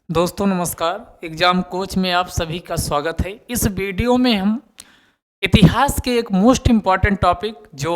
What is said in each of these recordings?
दोस्तों नमस्कार। Exam coach में आप सभी का स्वागत है। इस वीडियो में हम इतिहास के एक मोस्ट इम्पॉर्टेंट टॉपिक जो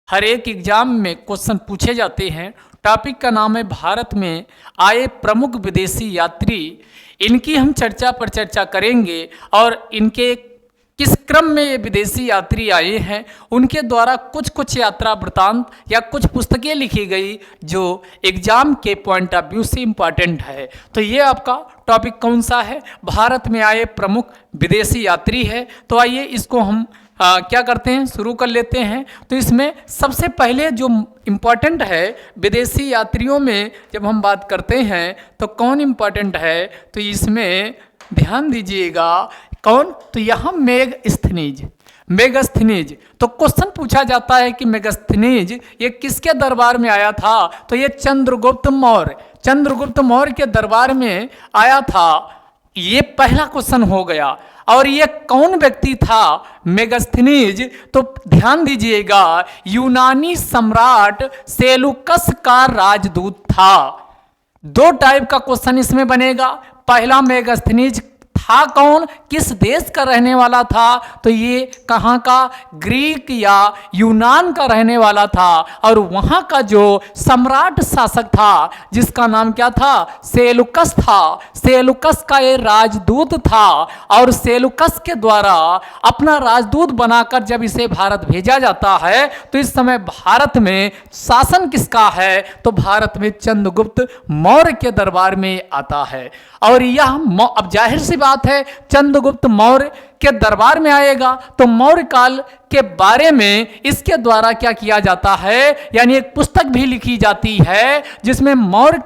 हर एक एग्ज़ाम में क्वेश्चन पूछे जाते हैं, टॉपिक का नाम है भारत में आए प्रमुख विदेशी यात्री। इनकी हम चर्चा पर चर्चा करेंगे और इनके किस क्रम में ये विदेशी यात्री आए हैं, उनके द्वारा कुछ कुछ यात्रा वृतांत या कुछ पुस्तकें लिखी गई जो एग्जाम के पॉइंट ऑफ व्यू से इम्पॉर्टेंट है। तो ये आपका टॉपिक कौन सा है? भारत में आए प्रमुख विदेशी यात्री है। तो आइए इसको हम क्या करते हैं, शुरू कर लेते हैं। तो इसमें सबसे पहले जो इम्पॉर्टेंट है विदेशी यात्रियों में जब हम बात करते हैं तो कौन इम्पॉर्टेंट है, तो इसमें ध्यान दीजिएगा। कौन? तो यहाँ मेगस्थनीज। तो क्वेश्चन पूछा जाता है कि मेगस्थनीज ये किसके दरबार में आया था? तो ये चंद्रगुप्त मौर्य के दरबार में आया था। ये पहला क्वेश्चन हो गया। और ये कौन व्यक्ति था मेगस्थनीज? तो ध्यान दीजिएगा, यूनानी सम्राट सेलुकस का राजदूत था। दो टाइप का क्वेश्चन इसमें बनेगा। पहला, मेगस्थनीज था कौन, किस देश का रहने वाला था? तो ये कहाँ का? ग्रीक या यूनान का रहने वाला था। और वहाँ का जो सम्राट शासक था जिसका नाम क्या था? सेलुकस था। सेलुकस का ये राजदूत था और सेलुकस के द्वारा अपना राजदूत बनाकर जब इसे भारत भेजा जाता है तो इस समय भारत में शासन किसका है? तो भारत में चंद्रगुप्त मौर्य के दरबार में आता है। और यह अब जाहिर सी बात है चंद्रगुप्त मौर्य के दरबार में आएगा तो मौर्य काल के बारे में इसके द्वारा क्या किया जाता है, यानी एक पुस्तक भी लिखी जाती है जिसमें मौर्य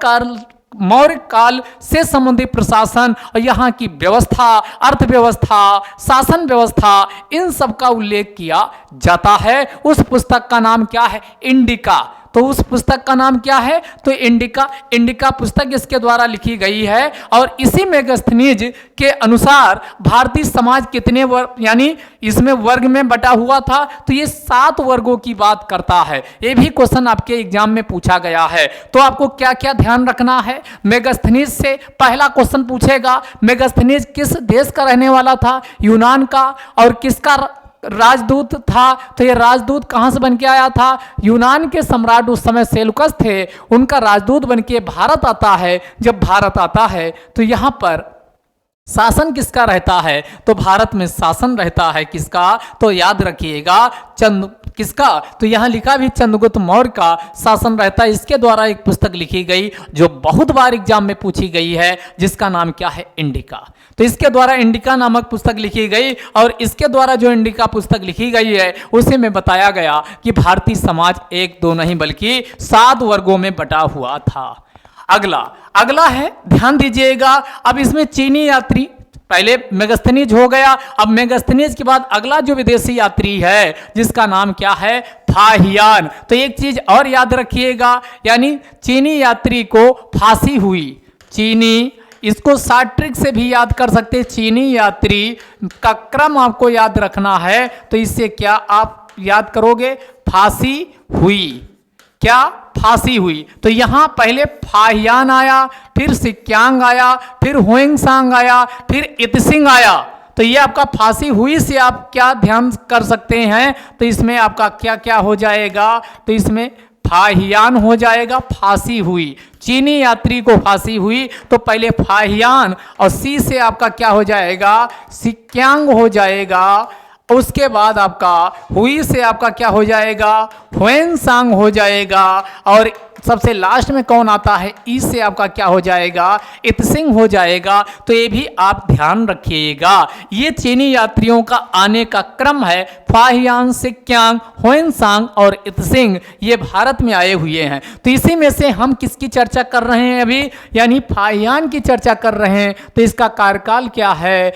काल से संबंधित प्रशासन और यहाँ की व्यवस्था, अर्थव्यवस्था, शासन व्यवस्था, इन सब का उल्लेख किया जाता है। उस पुस्तक का नाम क्या है? इंडिका। तो उस पुस्तक का नाम क्या है? तो इंडिका पुस्तक इसके द्वारा लिखी गई है। और इसी मेगस्थनीज के अनुसार भारतीय समाज कितने वर्ग, यानी इसमें वर्ग में बटा हुआ था, तो ये 7 वर्गों की बात करता है। ये भी क्वेश्चन आपके एग्जाम में पूछा गया है। तो आपको क्या क्या ध्यान रखना है? मेगस्थनीज से पहला क्वेश्चन पूछेगा, मेगस्थनीज किस देश का रहने वाला था? यूनान का। और किसका राजदूत था? तो ये राजदूत कहां से बन के आया था? यूनान के सम्राट उस समय सेलुकस थे, उनका राजदूत बन के भारत आता है। जब भारत आता है तो यहां पर शासन किसका रहता है? तो भारत में शासन रहता है किसका? तो याद रखिएगा किसका? तो यहाँ लिखा भी चंद्रगुप्त मौर्य का शासन रहता है। इसके द्वारा एक पुस्तक लिखी गई जो बहुत बार एग्जाम में पूछी गई है, जिसका नाम क्या है? इंडिका। तो इसके द्वारा इंडिका नामक पुस्तक लिखी गई और इसके द्वारा जो इंडिका पुस्तक लिखी गई है उसे में बताया गया कि भारतीय समाज 1 2 नहीं बल्कि 7 वर्गों में बटा हुआ था। अगला है, ध्यान दीजिएगा। अब इसमें चीनी यात्री, पहले मेगस्थनीज हो गया, अब मेगस्थनीज के बाद अगला जो विदेशी यात्री है जिसका नाम क्या है? फाहियान। तो एक चीज और याद रखिएगा, यानी चीनी यात्री को फांसी हुई। चीनी, इसको शॉर्ट ट्रिक से भी याद कर सकते हैं। चीनी यात्री का क्रम आपको याद रखना है। तो इससे क्या आप याद करोगे? फांसी हुई। क्या? फांसी हुई। तो यहां पहले फाहियान आया, फिर सिक्यांग आया, फिर होइंगसांग आया, फिर इतसिंग आया। तो ये आपका फांसी हुई से आप क्या ध्यान कर सकते हैं? तो इसमें आपका क्या क्या हो जाएगा? तो इसमें फाहियान हो जाएगा, फांसी हुई। चीनी यात्री को फांसी हुई तो पहले फाहियान और सी से आपका क्या हो जाएगा? सिक्यांग हो जाएगा। उसके बाद आपका हुई से आपका क्या हो जाएगा? ह्वेनसांग हो जाएगा। और सबसे लास्ट में कौन आता है? ई से आपका क्या हो जाएगा? इतसिंग हो जाएगा। तो ये भी आप ध्यान रखिएगा। ये चीनी यात्रियों का आने का क्रम है। फाहियान, सिक्यांग, ह्वेनसांग और इतसिंग ये भारत में आए हुए हैं। तो इसी में से हम किसकी चर्चा कर रहे हैं अभी? यानी फाहियान की चर्चा कर रहे हैं। तो इसका कार्यकाल क्या है?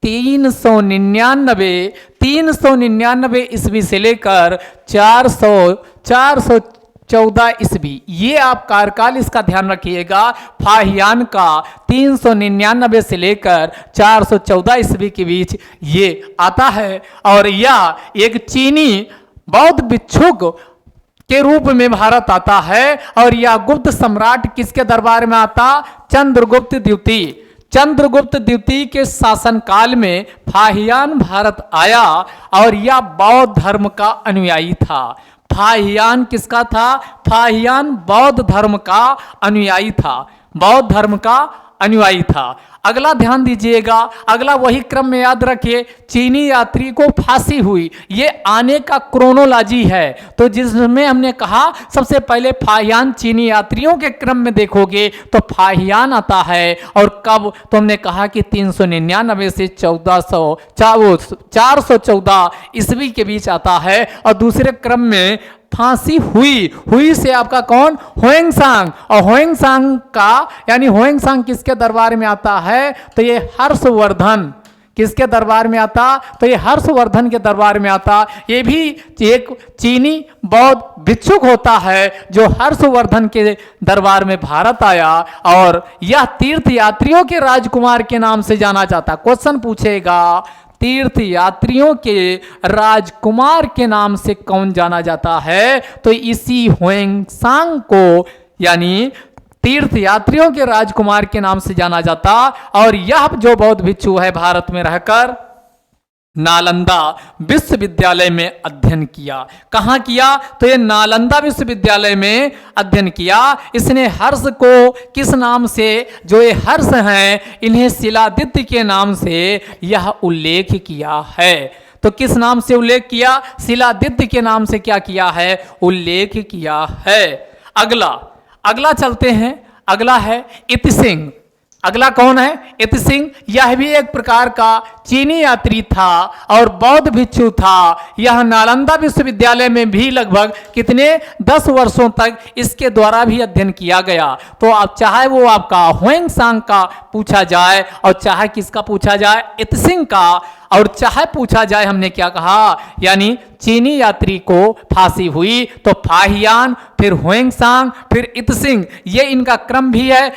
399 ईस्वी से लेकर 414 ईस्वी, ये आप कार्यकाल इसका ध्यान रखिएगा। फाहियान का 399 से लेकर 414 ईस्वी के बीच ये आता है। और यह एक चीनी बौद्ध भिक्षुक के रूप में भारत आता है। और यह गुप्त सम्राट किसके दरबार में आता? चंद्रगुप्त द्वितीय। चंद्रगुप्त द्वितीय के शासनकाल में फाहियान भारत आया और यह बौद्ध धर्म का अनुयायी था। फाहियान किसका था? फाहियान बौद्ध धर्म का अनुयायी था, बौद्ध धर्म का अनुयायी था। अगला ध्यान दीजिएगा, अगला वही क्रम में याद रखिए, चीनी यात्री को फांसी हुई, ये आने का क्रोनोलॉजी है। तो जिसमें हमने कहा सबसे पहले फाहियान, चीनी यात्रियों के क्रम में देखोगे तो फाहियान आता है। और कब? तो हमने कहा कि 399 से 414 ईस्वी के बीच आता है। और दूसरे क्रम में फांसी हुई से आपका कौन? हुएंगसांग। और हुएंगसांग का यानी हुएंगसांग किसके दरबार में आता है? तो ये हर्षवर्धन। किसके दरबार में आता? तो ये हर्षवर्धन के दरबार में आता। ये भी एक चीनी बौद्ध भिक्षुक होता है जो हर्षवर्धन के दरबार में भारत आया। और यह तीर्थ यात्रियों के राजकुमार के नाम से जाना जाता। क्वेश्चन पूछेगा, तीर्थ यात्रियों के राजकुमार के नाम से कौन जाना जाता है? तो इसी हुएंगसांग को यानी तीर्थ यात्रियों के राजकुमार के नाम से जाना जाता। और यह जो बौद्ध भिक्षु है भारत में रहकर नालंदा विश्वविद्यालय में अध्ययन किया। कहाँ किया? तो ये नालंदा विश्वविद्यालय में अध्ययन किया। इसने हर्ष को किस नाम से, जो ये हर्ष हैं, इन्हें शिलादित्य के नाम से यह उल्लेख किया है। तो किस नाम से उल्लेख किया? शिलादित्य के नाम से क्या किया है? उल्लेख किया है। अगला चलते हैं, अगला है इतिसिंह। अगला कौन है? इतिसिंह। यह भी एक प्रकार का चीनी यात्री था और बौद्ध भिक्षु था। यह नालंदा विश्वविद्यालय में भी लगभग कितने 10 वर्षों तक इसके द्वारा भी अध्ययन किया गया। तो आप चाहे वो आपका हुएंगसांग का पूछा जाए और चाहे किसका पूछा जाए, इतिसिंह का, और चाहे पूछा जाए हमने क्या कहा, यानी चीनी यात्री को फांसी हुई तो फाहियान, फिर हुएंगसांग, फिर इतिसिंह, ये इनका क्रम भी है।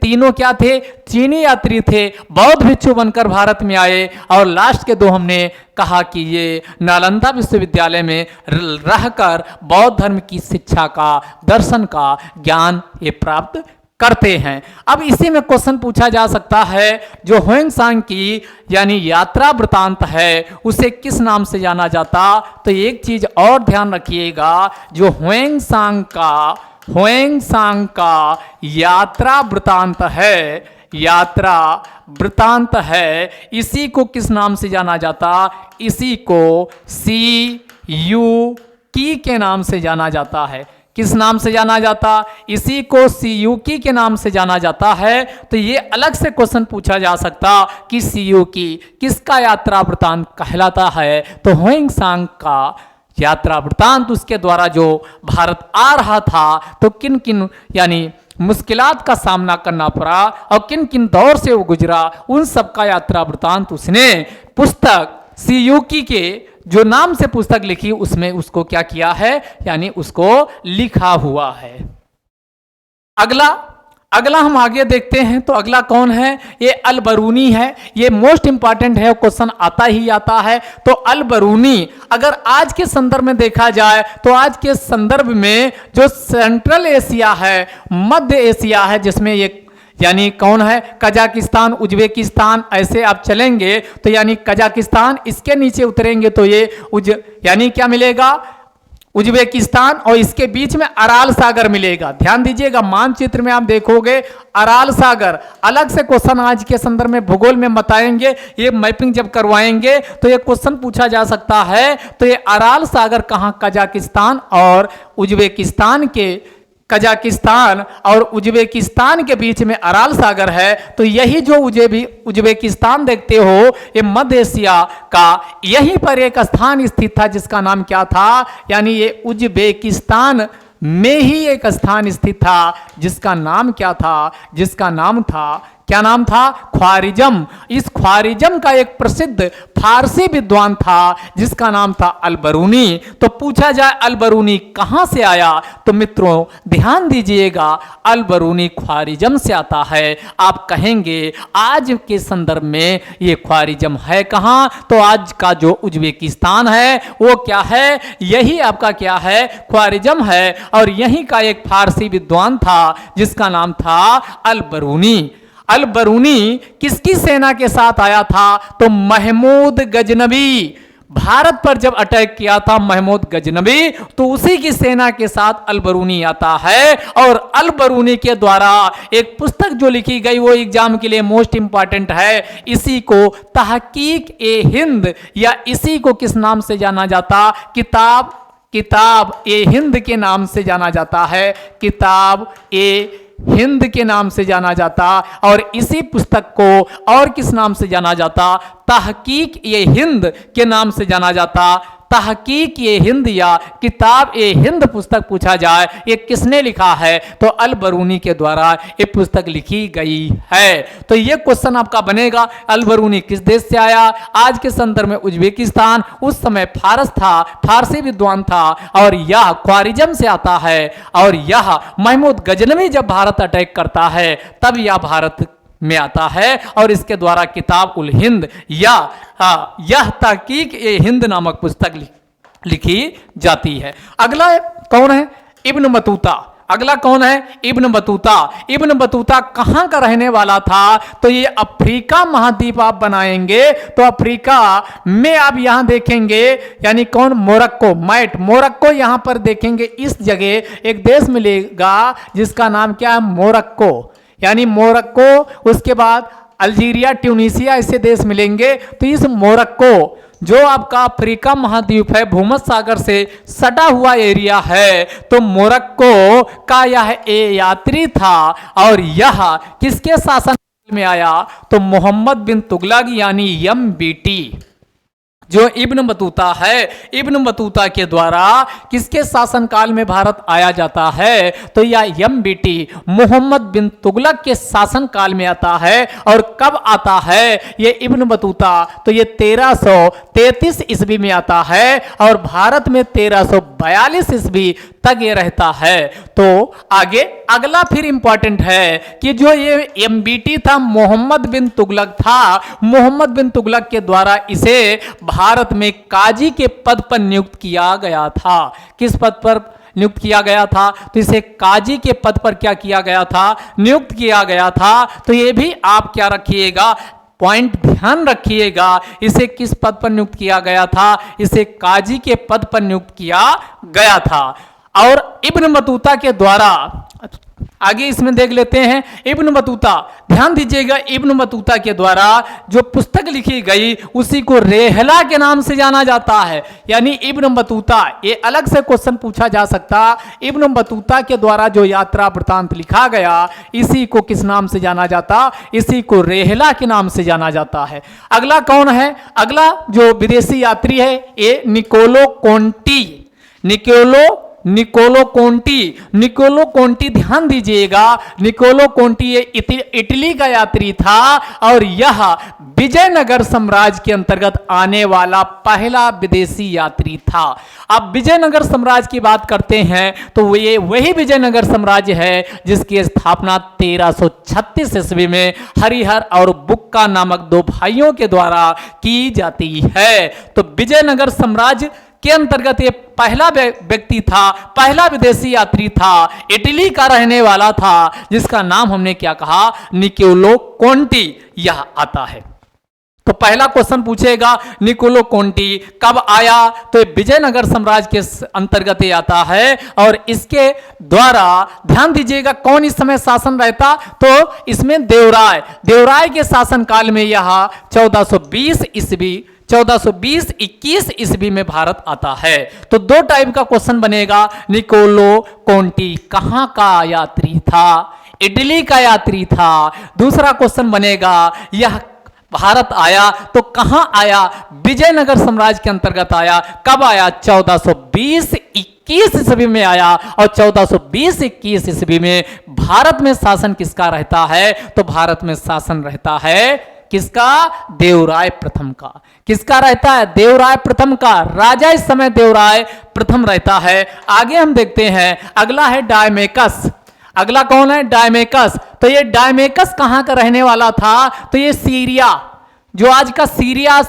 तीनों क्या थे? चीनी यात्री थे, बौद्ध भिक्षु बनकर भारत में आए। और लास्ट के दो हमने कहा कि ये नालंदा विश्वविद्यालय में रहकर बौद्ध धर्म की शिक्षा का, दर्शन का ज्ञान ये प्राप्त करते हैं। अब इसी में क्वेश्चन पूछा जा सकता है, जो हुएंगसांग की यानी यात्रा वृतांत है उसे किस नाम से जाना जाता? तो एक चीज और ध्यान रखिएगा, जो हुएंगसांग का यात्रा वृतांत है, इसी को किस नाम से जाना जाता? इसी को सीयूकी के नाम से जाना जाता है। किस नाम से जाना जाता? इसी को सीयूकी के नाम से जाना जाता है। तो ये अलग से क्वेश्चन पूछा जा सकता कि सीयूकी किसका यात्रा वृतांत कहलाता है? तो हुएंगसांग का यात्रा वृतांत, उसके द्वारा जो भारत आ रहा था तो किन किन यानी मुश्किलात का सामना करना पड़ा और किन किन दौर से वो गुजरा, उन सब का यात्रा वृतांत उसने पुस्तक सीयूकी के जो नाम से पुस्तक लिखी उसमें उसको क्या किया है, यानी उसको लिखा हुआ है। अगला हम आगे देखते हैं। तो अगला कौन है? ये अल बरूनी है। ये मोस्ट इंपॉर्टेंट है, क्वेश्चन आता ही आता है। तो अल बरूनी अगर आज के संदर्भ में देखा जाए तो आज के संदर्भ में जो सेंट्रल एशिया है, मध्य एशिया है, जिसमें ये यानी कौन है? कजाकिस्तान, उज्बेकिस्तान, ऐसे आप चलेंगे तो यानी कजाकिस्तान, इसके नीचे उतरेंगे तो ये यानी क्या मिलेगा? उज्बेकिस्तान, और इसके बीच में अराल सागर मिलेगा। ध्यान दीजिएगा, मानचित्र में आप देखोगे अराल सागर। अलग से क्वेश्चन आज के संदर्भ में भूगोल में बताएंगे, ये मैपिंग जब करवाएंगे तो ये क्वेश्चन पूछा जा सकता है। तो ये अराल सागर कहाँ? कजाकिस्तान और उज्बेकिस्तान कजाकिस्तान और उज्बेकिस्तान के बीच में अराल सागर है। तो यही जो उज्बेकिस्तान देखते हो, ये मध्य एशिया का यहीं पर एक स्थान स्थित था जिसका नाम क्या था? यानी ये उज्बेकिस्तान में ही एक स्थान स्थित था जिसका नाम क्या था? जिसका नाम था क्या नाम था? ख्वारिजम। इस ख्वारिजम का एक प्रसिद्ध फारसी विद्वान था जिसका नाम था अल-बरूनी। तो पूछा जाए अल-बरूनी कहां से आया, तो मित्रों ध्यान दीजिएगा, अल-बरूनी ख्वारिजम से आता है। आप कहेंगे आज के संदर्भ में ये ख्वारिजम है कहां, तो आज का जो उज्बेकिस्तान है वो क्या है, यही आपका क्या है, ख्वारिजम है। और यहीं का एक फारसी विद्वान था जिसका नाम था अल-बरूनी। अल-बरूनी किसकी सेना के साथ आया था, तो महमूद गजनबी। भारत पर जब अटैक किया था महमूद गजनबी, तो उसी की सेना के साथ अल-बरूनी आता है। और अल-बरूनी के द्वारा एक पुस्तक जो लिखी गई वो एग्जाम के लिए मोस्ट इंपॉर्टेंट है। इसी को तहकीक ए हिंद, या इसी को किस नाम से जाना जाता, किताब ए हिंद के नाम से जाना जाता है। किताब ए हिंद के नाम से जाना जाता। और इसी पुस्तक को और किस नाम से जाना जाता, तहकीक ए हिंद के नाम से जाना जाता। तहकीक ए हिंद या किताब ए हिंद पुस्तक पूछा जाए ये किसने लिखा है, तो अल-बरूनी के द्वारा ये पुस्तक लिखी गई है। तो ये क्वेश्चन आपका बनेगा, अल-बरूनी किस देश से आया, आज के संदर्भ में उज्बेकिस्तान, उस समय फारस था, फारसी विद्वान था, और यह ख्वारिजम से आता है। और यह महमूद गजनवी जब भारत अटैक करता है तब यह भारत में आता है। और इसके द्वारा किताब उल हिंद या यह तहकीक ए हिंद नामक पुस्तक लिखी जाती है। अगला कौन है, इब्न बतूता। अगला कौन है, इब्न बतूता। इब्न बतूता कहां का रहने वाला था, तो ये अफ्रीका महाद्वीप आप बनाएंगे तो अफ्रीका में आप यहां देखेंगे, यानी कौन, मोरक्को, मोरक्को यहां पर देखेंगे। इस जगह एक देश मिलेगा जिसका नाम क्या है, मोरक्को, यानी मोरक्को। उसके बाद अल्जीरिया, ट्यूनीसिया ऐसे देश मिलेंगे। तो इस मोरक्को जो आपका अफ्रीका महाद्वीप है, भूमध्य सागर से सटा हुआ एरिया है, तो मोरक्को का यह यात्री था। और यह किसके शासन में आया, तो मोहम्मद बिन तुगलक यानी MBT। जो इब्न बतूता है, इब्न बतूता के द्वारा किसके शासनकाल में भारत आया जाता है, तो यह MBT मोहम्मद बिन तुगलक के शासनकाल में आता है। और कब आता है ये इब्न बतूता, तो ये 1333 ईस्वी में आता है और भारत में 1342 ईस्वी तक ये रहता है। तो आगे अगला फिर इंपॉर्टेंट है कि जो ये MBT था, मोहम्मद बिन तुगलक था। मोहम्मद बिन तुगलक के द्वारा इसे भारत में काजी के पद पर नियुक्त किया गया था। किस पद पर नियुक्त किया गया था, तो इसे काजी के पद पर क्या किया गया था, नियुक्त किया गया था। तो ये भी आप क्या रखिएगा, पॉइंट ध्यान रखिएगा, इसे किस पद पर नियुक्त किया गया था, इसे काजी के पद पर नियुक्त किया गया था। और इब्न बतूता के द्वारा आगे इसमें देख लेते हैं, इब्न बतूता, ध्यान दीजिएगा, इब्न बतूता के द्वारा जो पुस्तक लिखी गई उसी को रेहला के नाम से जाना जाता है। यानी इब्न बतूता, ये अलग से क्वेश्चन पूछा जा सकता, इब्न बतूता के द्वारा जो यात्रा वृतांत लिखा गया इसी को किस नाम से जाना जाता, इसी को रेहला के नाम से जाना जाता है। अगला कौन है, अगला जो विदेशी यात्री है ये निकोलो कोंटी। निकोलो कोंटी ध्यान दीजिएगा, निकोलो कोंटी ये इटली का यात्री था और यह विजयनगर साम्राज्य के अंतर्गत आने वाला पहला विदेशी यात्री था। अब विजयनगर साम्राज्य की बात करते हैं तो ये वही विजयनगर साम्राज्य है जिसकी स्थापना 1336 ईस्वी में हरिहर और बुक्का नामक दो भाइयों के द्वारा की जाती है। तो विजयनगर साम्राज्य के अंतर्गत ये पहला व्यक्ति था, पहला विदेशी यात्री था, इटली का रहने वाला था, जिसका नाम हमने क्या कहा, निकोलो कोंटी, यह आता है। तो पहला क्वेश्चन पूछेगा निकोलो कोंटी कब आया, तो विजयनगर साम्राज्य के अंतर्गत ही आता है। और इसके द्वारा ध्यान दीजिएगा कौन इस समय शासन रहता, तो इसमें देवराय के शासन काल में यह 1420-21 ईस्वी में भारत आता है। तो दो टाइप का क्वेश्चन बनेगा, निकोलो कोंटी कहां का यात्री था, इटली का यात्री था। दूसरा क्वेश्चन बनेगा यह भारत आया तो कहां आया, विजयनगर साम्राज्य के अंतर्गत आया, कब आया, 1420-21 ईस्वी में आया और 1420-21 ईस्वी में भारत में शासन किसका रहता है? तो भारत में शासन रहता है किसका? देवराय प्रथम का। किसका रहता है? देवराय प्रथम का। राजा इस समय देवराय प्रथम रहता है। आगे हम देखते हैं, अगला है डायमेकस। अगला कौन है? डायमेकस। तो ये डायमेकस कहां का रहने वाला था? तो ये सीरिया, जो आज का सीरिया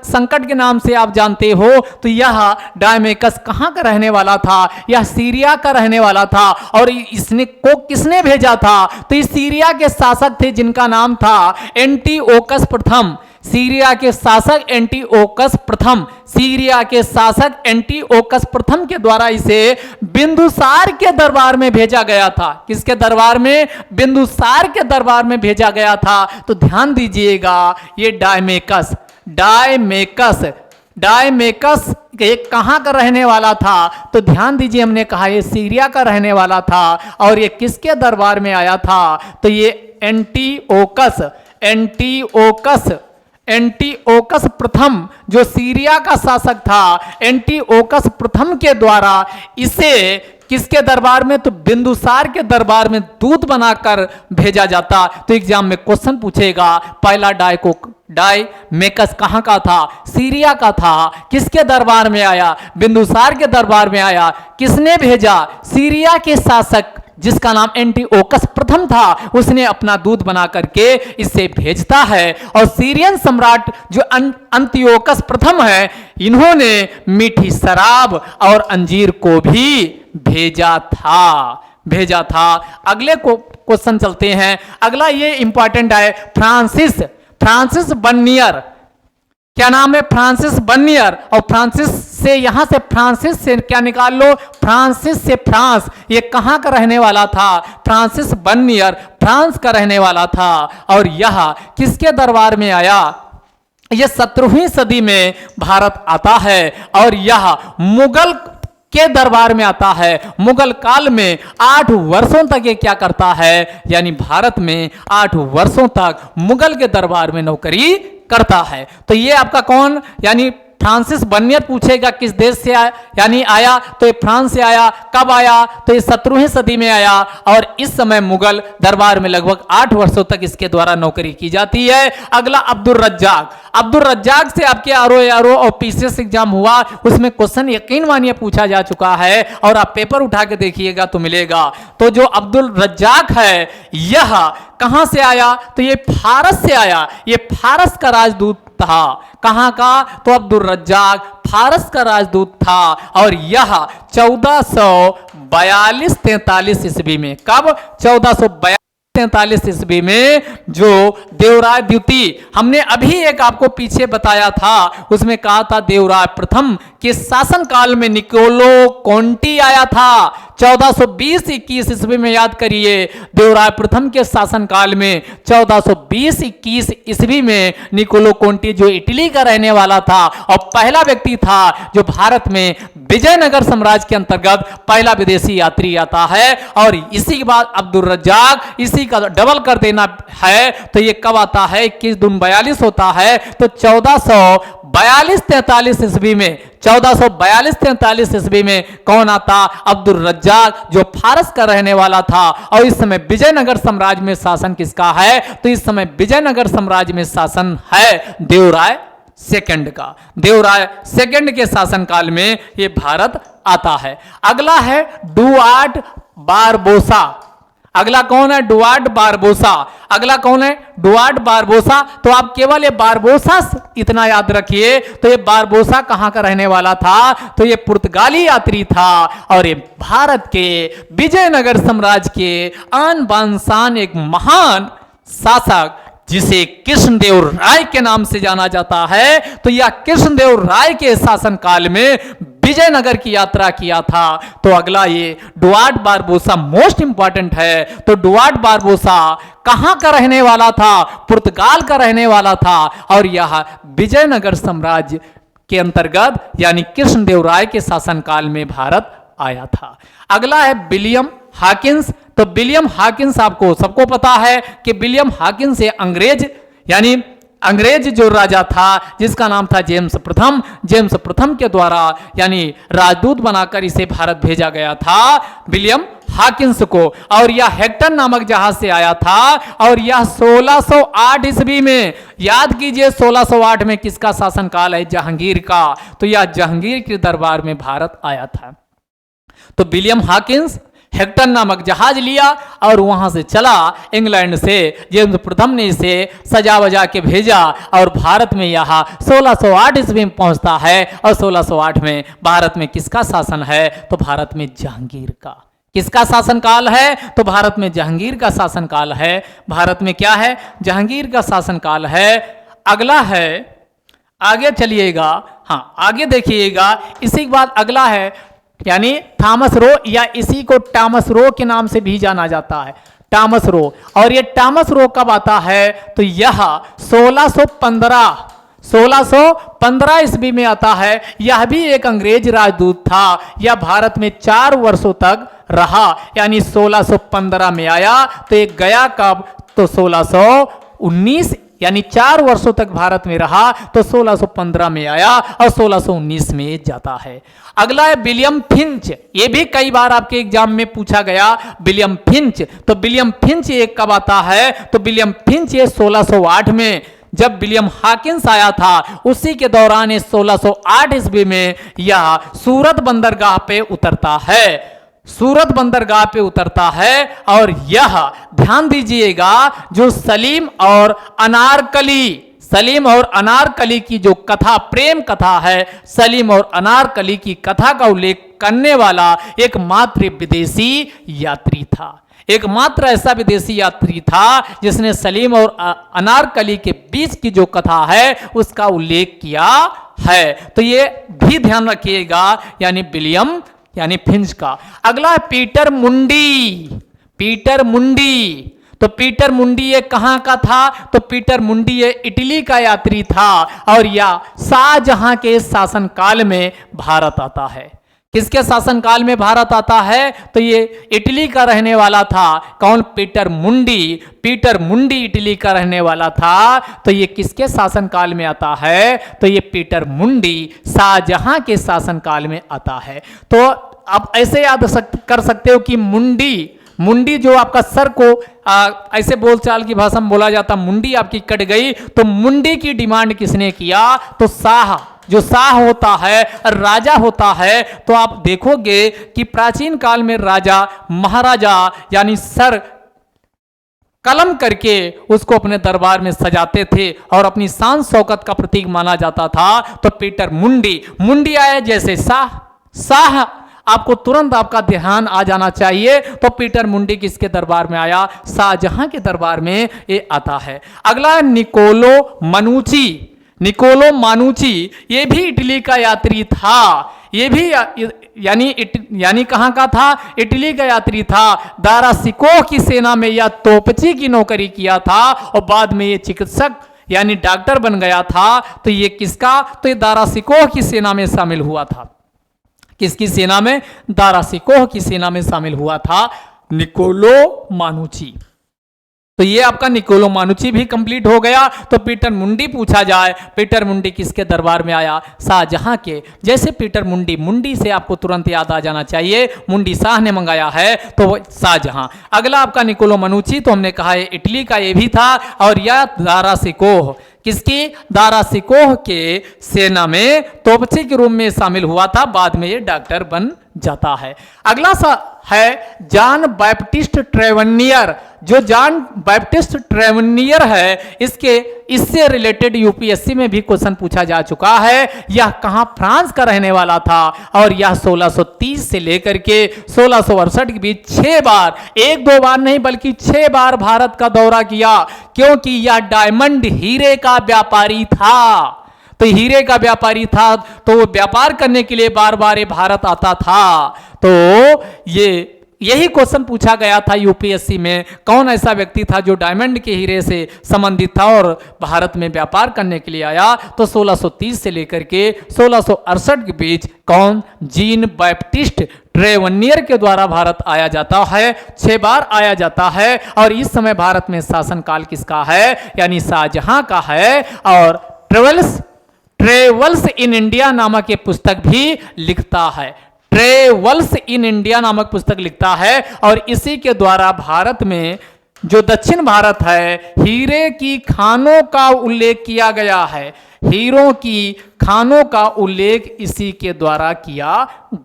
संकट के नाम से आप जानते हो, तो यह डायमेकस कहां का रहने वाला था? यह सीरिया का रहने वाला था। और इसने को किसने भेजा था? तो इस सीरिया के शासक थे जिनका नाम था एंटीओकस प्रथम। सीरिया के शासक एंटीओकस प्रथम, सीरिया के शासक एंटीओकस प्रथम के द्वारा इसे बिंदुसार के दरबार में भेजा गया था। किसके दरबार में? बिंदुसार के दरबार में भेजा गया था। तो ध्यान दीजिएगा, ये डायमेकस ये कहां का रहने वाला था? तो ध्यान दीजिए, हमने कहा ये सीरिया का रहने वाला था। और ये किसके दरबार में आया था? तो ये एंटीओकस प्रथम, जो सीरिया का शासक था, एंटीओकस प्रथम के द्वारा इसे किसके दरबार में? तो बिंदुसार के दरबार में दूत बनाकर भेजा जाता। तो एग्जाम में क्वेश्चन पूछेगा, पहला डायमेकस कहां का था? सीरिया का था। किसके दरबार में आया? बिंदुसार के दरबार में आया। किसने भेजा? सीरिया के शासक जिसका नाम एंटीओकस प्रथम था, उसने अपना दूत बना करके इसे भेजता है। और सीरियन सम्राट जो अंतियोकस प्रथम है, इन्होंने मीठी शराब और अंजीर को भी भेजा था। अगले को क्वेश्चन चलते हैं। अगला ये इंपॉर्टेंट है, फ्रांसिस बर्नियर। क्या नाम है? Francis Bernier. और फ्रांसिस से क्या निकाल लो? फ्रांसिस से फ्रांस। ये कहां का रहने वाला था? फ्रांसिस बर्नियर फ्रांस का रहने वाला था। और यह किसके दरबार में आया? यह 17वीं सदी में भारत आता है। और यह मुगल के दरबार में आता है। मुगल काल में 8 वर्षों तक ये क्या करता है? यानी भारत में 8 वर्षों तक मुगल के दरबार में नौकरी करता है। तो ये आपका कौन? यानी फ्रांसिस बर्नियर पूछेगा किस देश से आया, तो ये फ्रांस से आया। कब आया? तो ये 17वीं सदी में आया। और इस समय मुगल दरबार में लगभग 8 वर्षों तक इसके द्वारा नौकरी की जाती है। अगला अब्दुल रज्जाक से आपके आरओ और पीसीएस एग्जाम हुआ, उसमें क्वेश्चन यकीन मानिए पूछा जा चुका है। और आप पेपर उठा के देखिएगा तो मिलेगा। तो जो अब्दुल रज्जाक है, यह कहां से आया? तो ये फारस से आया। ये फारस का राजदूत था। कहां का? तो अब्दुल रज्जाक फारस का राजदूत था। और यह 1442-43 ईस्वी में, कब? 1442-43 ईस्वी में जो देवराय द्वितीय, हमने अभी एक आपको पीछे बताया था, उसमें कहा था देवराय प्रथम के शासन काल में निकोलो कोंटी आया था। 1420-21 ईस्वी में, याद करिए, देवराय प्रथम के शासन काल में 1420-21 ईस्वी में निकोलो कोंटी जो इटली का रहने वाला था और पहला व्यक्ति था जो भारत में विजयनगर साम्राज्य के अंतर्गत पहला विदेशी यात्री आता है। और इसी के बाद अब्दुल रज्जाक, इसी का डबल कर देना है तो ये कब आता है? 21-42 होता है। तो 1442-43 ईस्वी में, 1442-43 ईस्वी में कौन आता? अब्दुल रज्जाक, जो फारस का रहने वाला था। और इस समय विजयनगर साम्राज्य में शासन किसका है? तो इस समय विजयनगर साम्राज्य में शासन है देवराय सेकंड का। देवराय सेकंड के शासन काल में ये भारत आता है। अगला है डुआर्ट बारबोसा। अगला कौन है? Duarte Barbosa. अगला कौन है? Duarte Barbosa. तो आप केवल ये बारबोसा इतना याद रखिए। तो ये बारबोसा कहां का रहने वाला था? तो ये पुर्तगाली यात्री था। और ये भारत के विजयनगर साम्राज्य के आन बान शान एक महान शासक जिसे कृष्णदेव राय के नाम से जाना जाता है। तो यह कृष्णदेव राय के शासन काल में विजयनगर की यात्रा किया था। तो अगला ये डुआर्ट बारबोसा मोस्ट इंपॉर्टेंट है। तो डुआर्ट बारबोसा कहां का रहने वाला था? पुर्तगाल का रहने वाला था। और यह विजयनगर साम्राज्य के अंतर्गत यानी कृष्णदेव राय के शासनकाल में भारत आया था। अगला है विलियम हॉकिंस। तो विलियम हॉकिंस आपको सबको पता है कि विलियम हॉकिंस से अंग्रेज जो राजा था जिसका नाम था जेम्स प्रथम के द्वारा यानी राजदूत बनाकर इसे भारत भेजा गया था। विलियम हाकिंस को, और यह हेक्टर नामक जहाज से आया था, और यह 1608 ईस्वी में, याद कीजिए 1608 में किसका शासनकाल है? जहांगीर का। तो यह जहांगीर के दरबार में भारत आया था। तो विलियम हाकिंस हेक्टर नामक जहाज लिया और वहां से चला इंग्लैंड से। जेम्स प्रथम ने इसे सजा वजा के भेजा और भारत में यहाँ 1608 ईस्वी में पहुंचता है। और 1608 में भारत में किसका शासन है? तो भारत में जहांगीर का। किसका शासनकाल है? तो भारत में जहांगीर का शासनकाल है। भारत में क्या है? जहांगीर का शासनकाल है। अगला है, आगे चलिएगा, हाँ आगे देखिएगा, इसी के बाद अगला है यानी थॉमस रो, या इसी को टॉमस रो के नाम से भी जाना जाता है, टॉमस रो। और ये टॉमस रो कब आता है? तो यह 1615 ईस्वी में आता है। यह भी एक अंग्रेज राजदूत था। यह भारत में 4 वर्षों तक रहा, यानी 1615 में आया तो एक गया कब? तो 1619, यानी 4 वर्षों तक भारत में रहा, तो 1615 में आया और 1619 में जाता है। अगला है विलियम फिंच। ये भी कई बार आपके एग्जाम में पूछा गया, विलियम फिंच। तो विलियम फिंच ये कब आता है? तो विलियम फिंच ये 1608 में, जब विलियम हाकिंस आया था उसी के दौरान 1608 ईस्वी में यह सूरत बंदरगाह पे उतरता है। सूरत बंदरगाह पे उतरता है। और यह ध्यान दीजिएगा, जो सलीम और अनारकली की जो कथा, प्रेम कथा है, सलीम और अनारकली की कथा का उल्लेख करने वाला एकमात्र विदेशी यात्री था। एकमात्र ऐसा विदेशी यात्री था जिसने सलीम और अनारकली के बीच की जो कथा है उसका उल्लेख किया है। तो ये भी ध्यान रखिएगा, यानी विलियम यानी फिंच का। अगला है पीटर मुंडी। पीटर मुंडी, तो पीटर मुंडी ये कहां का था? तो पीटर मुंडी ये इटली का यात्री था और यह शाहजहां के शासनकाल में भारत आता है। किसके शासनकाल में भारत आता है? तो ये इटली का रहने वाला था। कौन? पीटर मुंडी। पीटर मुंडी इटली का रहने वाला था। तो ये किसके शासनकाल में आता है? तो ये पीटर मुंडी शाहजहां के शासनकाल में आता है। तो आप ऐसे याद कर सकते हो कि मुंडी जो आपका सर को ऐसे बोलचाल की भाषा में बोला जाता, मुंडी आपकी कट गई, तो मुंडी की डिमांड किसने किया? तो शाह, जो शाह होता है, राजा होता है। तो आप देखोगे कि प्राचीन काल में राजा महाराजा यानी सर कलम करके उसको अपने दरबार में सजाते थे और अपनी शान शौकत का प्रतीक माना जाता था। तो पीटर मुंडी आए, जैसे शाह आपको तुरंत आपका ध्यान आ जाना चाहिए। तो पीटर मुंडी किसके दरबार में आया? शाहजहां के दरबार में ये आता है। अगला है निकोलो मानुची। ये भी इटली का यात्री था। ये भी यानी कहां का था? इटली का यात्री था। दारा सिकोह की सेना में यह तोपची की नौकरी किया था और बाद में ये चिकित्सक यानी डॉक्टर बन गया था। तो ये किसका? तो ये दारा सिकोह की सेना में शामिल हुआ था। किसकी सेना में? दारा सिकोह की सेना में शामिल हुआ था निकोलो मानुची। तो ये आपका निकोलो मानुची भी कंप्लीट हो गया। तो पीटर मुंडी पूछा जाए, पीटर मुंडी किसके दरबार में आया? शाहजहां के। जैसे पीटर मुंडी से आपको तुरंत याद आ जाना चाहिए, मुंडी शाह ने मंगाया है तो वो शाहजहां। अगला आपका निकोलो मानुची, तो हमने कहा है इटली का ये भी था। और यह दारा सिकोह, किसकी? दारा सिकोह के सेना में तोपची के रूप में शामिल हुआ था। बाद में ये डॉक्टर बन जाता है। अगला सा है जॉन बैप्टिस्ट ट्रेवनियर। जो जॉन बैप्टिस्ट ट्रेवनियर है, इससे रिलेटेड यूपीएससी में भी क्वेश्चन पूछा जा चुका है। यह कहां? फ्रांस का रहने वाला था और यह 1630 से लेकर के 1668 के बीच 6 बार, 1-2 बार नहीं बल्कि 6 बार भारत का दौरा किया, क्योंकि यह डायमंड हीरे का व्यापारी था। तो हीरे का व्यापारी था, तो वो व्यापार करने के लिए बार बार ये भारत आता था। तो यही क्वेश्चन पूछा गया था यूपीएससी में, कौन ऐसा व्यक्ति था जो डायमंड के हीरे से संबंधित था और भारत में व्यापार करने के लिए आया? तो 1630 से लेकर के 1668 के बीच कौन? जीन बैप्टिस्ट ट्रेवनियर के द्वारा भारत आया जाता है। 6 बार आया जाता है। और इस समय भारत में शासनकाल किसका है? यानी शाहजहां का है। और ट्रेवल्स इन इंडिया नामक ये पुस्तक भी लिखता है। ट्रेवल्स इन इंडिया नामक पुस्तक लिखता है और इसी के द्वारा भारत में जो दक्षिण भारत है, हीरे की खानों का उल्लेख किया गया है। हीरों की खानों का उल्लेख इसी के द्वारा किया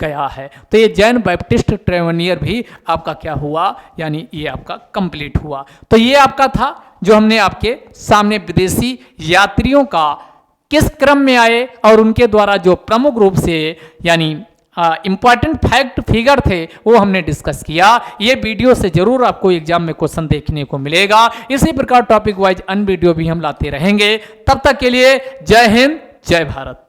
गया है। तो ये जैन बैप्टिस्ट ट्रेवनियर भी आपका क्या हुआ, यानी ये आपका कंप्लीट हुआ। तो ये आपका था जो हमने आपके सामने विदेशी यात्रियों का किस क्रम में आए और उनके द्वारा जो प्रमुख रूप से यानी इंपॉर्टेंट फैक्ट फिगर थे वो हमने डिस्कस किया। ये वीडियो से जरूर आपको एग्जाम में क्वेश्चन देखने को मिलेगा। इसी प्रकार टॉपिक वाइज अन्य वीडियो भी हम लाते रहेंगे। तब तक के लिए जय हिंद, जय भारत।